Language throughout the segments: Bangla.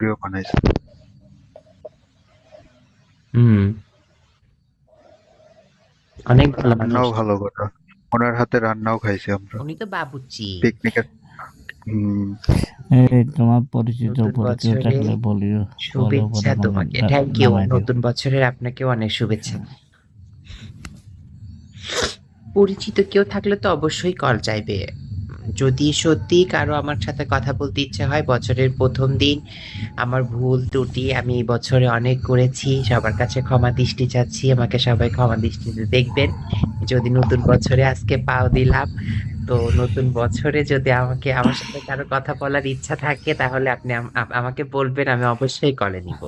প্রিয় বানাইছে। হুম, অনেক ভালো মানুষ। রান্নাও ভালো করে। ওনার হাতে রান্নাও খাইছি আমরা উনি তো বাবুর্চি। পিকনিকের। হুম। এই তোমার পরিচিত নতুন পরিচয় বছরে থাকলে বলিও, ফলো শুভেচ্ছা করে মানে তোমাকে। Thank you. নামাই দিও। নতুন বছরের আপনাকেও অনেক শুভেচ্ছা। পরিচিত কেউ থাকলে তো অবশ্যই কল চাইবে। যদি সত্যি কারো আমার সাথে কথা বলতে ইচ্ছে হয়, বছরের প্রথম দিন আমার ভুল ত্রুটি আমি এই বছরে অনেক করেছি, সবার কাছে ক্ষমা দৃষ্টি চাচ্ছি, আমাকে সবাই ক্ষমা দৃষ্টিতে দেখবেন। যদি নতুন বছরে আজকে পাও দিলাম, তো নতুন বছরে যদি আমার সাথে কারো কথা বলার ইচ্ছা থাকে তাহলে আপনি আমাকে বলবেন, আমি অবশ্যই কলে নিব।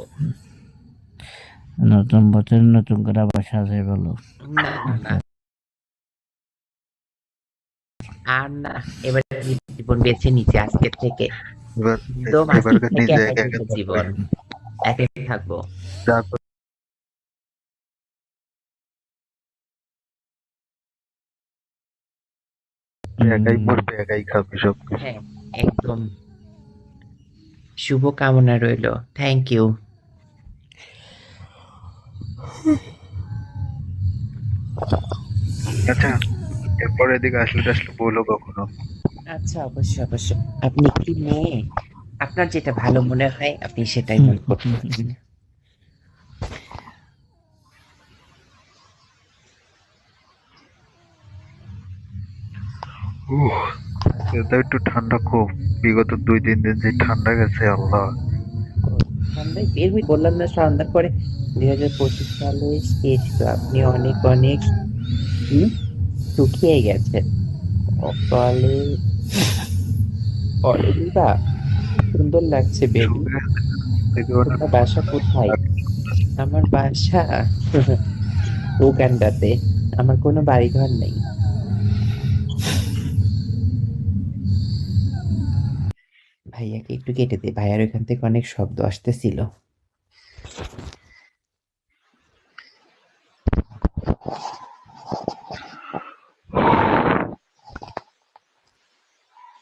নতুন বছর নতুন করে আবার সাজাই বলো। না না না, আর না, এবার জীবন বেছে নিচ্ছি আজকের থেকে। এবার একদম আজকের এবারকার থেকে নিজে একাই একা একা নিবো থাকবে। জীবন, একাই থাকবো। তারপর একাই উম, পড়বে, একাই খাবে সবকিছু। হ্যাঁ, একদম। শুভ কামনা রইলো। Thank you. আচ্ছা, এরপর এদিকে আসলে টাসলে বলো কখনো। আচ্ছা, অবশ্যই অবশ্যই। আপনি কি মেয়ে? আপনার যেটা ভালো মনে হয় আপনি সেটাই মনে করতে পারেন। উহ, এটা একটু ঠান্ডা খুব। বিগত 2-3 দিন যে ঠান্ডা গেছে আল্লাহ। সন্ধ্যায় বের হই বললাম না, সন্ধ্যার পরে 2025 সালে শেষ তো আপনি অনেক অনেক শুকিয়ে গেছেন। অকালে অলিভা, সুন্দর লাগছে বেবি। শুকে থেকে ওটা তোমার বাসা কোথায়? আমার বাসা উগান্ডাতে। আমার কোনো বাড়িঘর নেই। ভাইয়াকে একটু কেটে দে, ভাইয়ার ওইখান থেকে অনেক শব্দ আসতেছিল।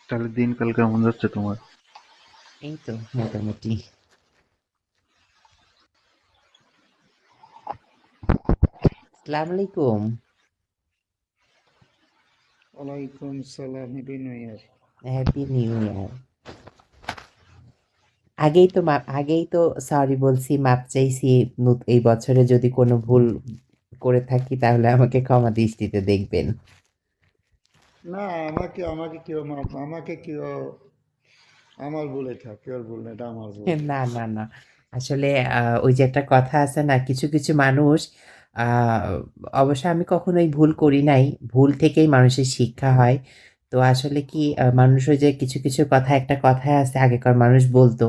তাহলে দিনকাল কেমন যাচ্ছে তোমার? এই তো মোটামুটি। আসসালামু আলাইকুম। ওয়ালাইকুম সালাম, happy new year. Happy new year. আগেই তো সরি বলছি, মাপ চাইছি। এই বছরে যদি কোনো ভুল করে থাকি তাহলে আমাকে ক্ষমা দৃষ্টিতে দেখবেন। না, আমাকে আমাকে কেউ আমাকে কেউ আমার ভুলে থাক, কেউ ভুল না, এটা আমার ভুল। না না না, আসলে ওই যে একটা কথা আছে না, কিছু কিছু মানুষ, আহ, অবশ্য আমি কখনোই ভুল করি নাই, ভুল থেকেই মানুষের শিক্ষা হয়। তো আসলে কি, মানুষ ওই যে কিছু কিছু কথা, একটা কথায় আছে আগেকার মানুষ বলতো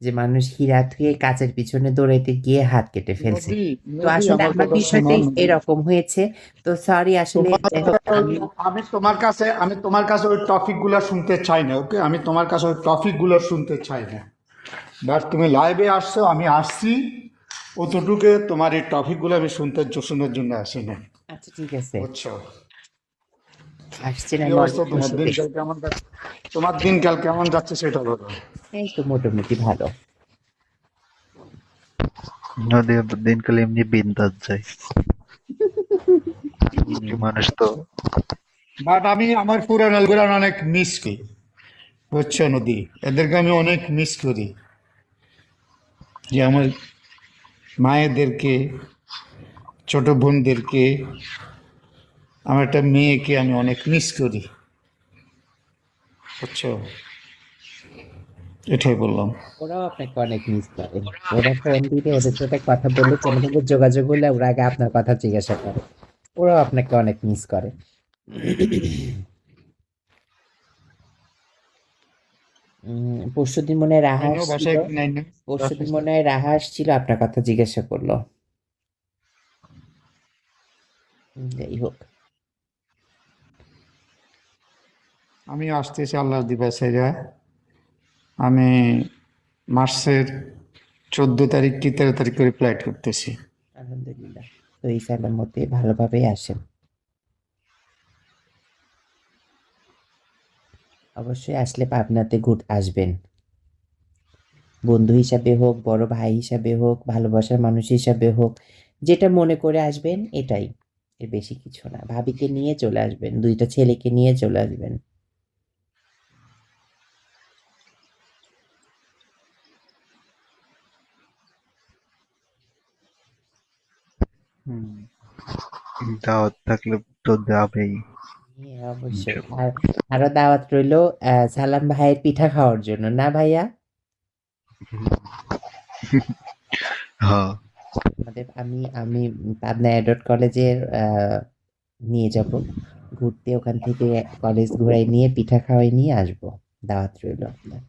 যে মানুষ হীরা থুয়ে কাচের পিছনে দৌড়াইতে গিয়ে হাত কেটে ফেলছে। নদী, তো নদী আসলে আমার আমার কথা শোনো, বিষয়টাই নদী। এরকম হয়েছে। তো সরি আসলে, তোমার যাই হোক আমি। আমি তোমার কাছে ওই টপিক গুলো শুনতে চাই না, ওকে? আমি তোমার কাছে ওই টপিক গুলো শুনতে চাই না। বাট তুমি লাইভে আসছো, আমি আসছি, অতটুকু তোমার এই টপিক গুলো আমি শোনার জন্য আসি না। আচ্ছা ঠিক আছে, বুঝছো? আসছেন, কি আমি অবস্থা অনেক তোমার? খুশি দিনকাল হয়েছি। কেমন যাচ্ছে? তোমার দিনকাল কেমন যাচ্ছে সেটা বলো। এই তো মোটামুটি ভালো। নদী দিনকাল এমনি বিন্দাস যায়। মিষ্টি মানুষ তো। বাট আমি আমার পুরানো গুলান অনেক মিস করি। বুঝছো নদী? এদেরকে আমি অনেক মিস করি। যে আমার মায়েদেরকে, ছোট বোনদেরকে, আমার একটা মেয়েকে আমি অনেক মিস করি। বুঝছো? এটাই বললাম। ওরাও আপনাকে অনেক মিস করে। ওরা ফোন দিলে, ওদের সাথে কথা বললে, কোনোভাবে যোগাযোগ হলে ওরা আগে আপনার কথা জিজ্ঞাসা করে। ওরাও আপনাকে অনেক মিস করে। পরশুদিন মনে হয় রাহা আইনো আসছিল। বাসায় নাই না? পরশুদিন মনে হয় রাহা আসছিল, আপনার কথা জিজ্ঞাসা করলো। যাই হোক। আমি আসতেছি আল্লাহ দিবা সেরা। আমি মার্চের 14 তারিখ কি 13 তারিখ করে ফ্লাইট করতেছি। আলহামদুলিল্লাহ। তো এই সালামতে ভালোভাবেই আসেন। অবশ্যই আসলে পাবনাতে আসবেন। বন্ধু হিসাবে হোক, বড় ভাই হিসাবে হোক, ভালোবাসার মানুষ হিসাবে হোক, যেটা মনে করে আসবেন এটাই। এর বেশি কিছু না। ভাবিকে নিয়ে চলে আসবেন, ২ টা ছেলেকে নিয়ে চলে আসবেন। হুম, দাওয়াত থাকলে তো যাবেই। হ্যাঁ, অবশ্যই। ইনশাল্লাহ। আর আরো দাওয়াত রইলো সালাম ভাইয়ের পিঠা খাওয়ার জন্য, না ভাইয়া? হ্যাঁ, আমি পাবনা এডওয়ার্ড কলেজের নিয়ে যাব ঘুরতে, ওখান থেকে কলেজ ঘুরাই নিয়ে পিঠা খাওয়াই নিয়ে আসবো। দাওয়াত রইলো আপনার।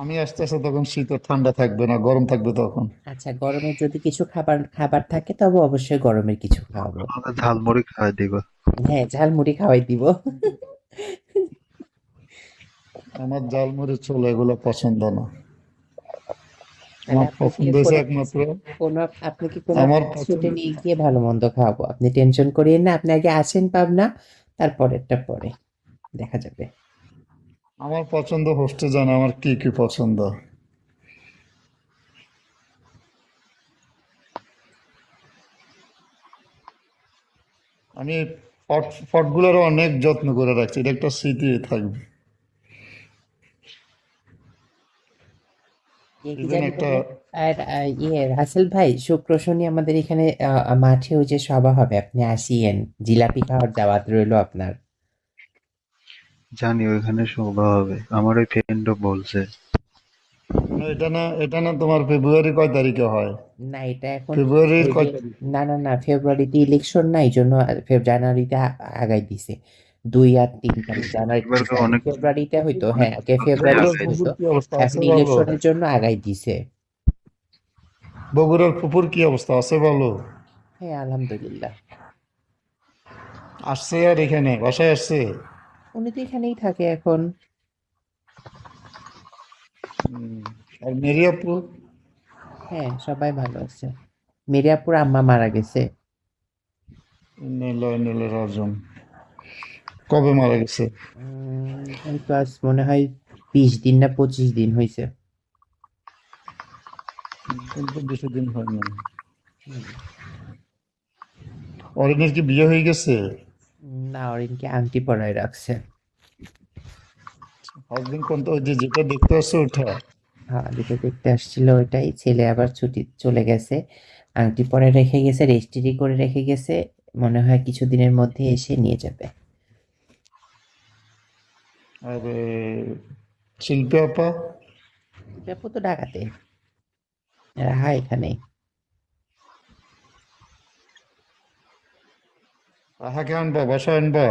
আমি আস্তে আস্তে তখন শীত আর ঠান্ডা থাকবে না, গরম থাকবে তখন। আচ্ছা, গরমের যদি কিছু খাবার খাবার থাকে তবে অবশ্যই গরমের কিছু খাওয়াবো। আমাকে ঝালমুড়ি খাওয়াই দিবা। হ্যাঁ, ঝালমুড়ি খাওয়াই দিব। আমার ঝালমুড়ি ছোলা এগুলো পছন্দ না। তাহলে আমার আপনাকে পছন্দ হয়েছে কোনো একমাত্র কোনো আপনাকে কোনো আমার ছুটে পছন্দ নিয়ে গিয়ে ভালো মন্দ খাওয়াবো, আপনি টেনশন করিয়েন না। আপনি আগে আসেন পাবনা, তারপরেরটা পরে দেখা যাবে। আমার পছন্দ হোস্টে জানা আমার কি কি পছন্দ। আমি ফটগুলোরও অনেক যত্ন করে রাখছি, এটা একটা স্মৃতি থাকবে। কি ইভেন জানি একটা বললেন? আর রাসেল ভাই, শুক্র শনি আমাদের এখানে মাঠে ওই যে সভা হবে, আপনি আসিয়েন। জিলাপি খাওয়ার দাওয়াত রইলো আপনার। জানি ওইখানে শোভা হবে, আমার ওই ফ্রেন্ডও বলছে। এটা না তোমার ফেব্রুয়ারি কয় তারিখে হয়? না, এটা এখন ফেব্রুয়ারির ওই যে কয় তারিখ? না, ফেব্রুয়ারিতে ইলেকশন না, এই জন্য জানুয়ারিতে আগাই দিছে। ২ আর ৩ তারিখ জানুয়ারিতে এবার তো দিছে, আগে অনেক ফেব্রুয়ারিতে হইতো। অনেক হ্যাঁ, আগে তাড়াতাড়ি বগুড়ার ফেব্রুয়ারিতে আগাই পুকুর হইতো, দিছে। কি অবস্থা, আছে এখন ভালো? ইলেকশনের জন্য আগাই দিছে। বগুড়ার পুকুর কি অবস্থা, আছে ভালো? হ্যাঁ, আলহামদুলিল্লাহ। আসছে আর এখানে বাসায় আসছে? উনি তো এখানেই থাকে এখন। হুম। আর মেরিয়াপুর? হ্যাঁ, সবাই ভালো আছে। মিরিয়াপুর আম্মা মারা গেছে। নীল রাজন কবে মারা গেছে? এই তো আজ মনে হয় ২০ দিন না ২৫ দিন হয়েছে। কিন্তু বেশি দিন হয়নি। হুম। অরিনের কি বিয়ে হয়ে গেছে? না, অরিনকে আংটি পরায় রাখছে। হাজবেন্ড কোনটা, ওই যে যেটা দেখতে আসছে ওটা? হ্যাঁ, যেটা দেখতে আসছিল ওইটাই। ছেলে আবার ছুটি চলে গেছে, আংটি পরে রেখে গেছে, রেজিস্ট্রি করে রেখে গেছে। মনে হয় কিছুদিনের মধ্যে এসে নিয়ে যাবে। আর শিল্পী আপা? ব্যাপু তো ঢাকাতে, রাহা এখানেই। তাহাকে আনবা, বাসায় আনবা?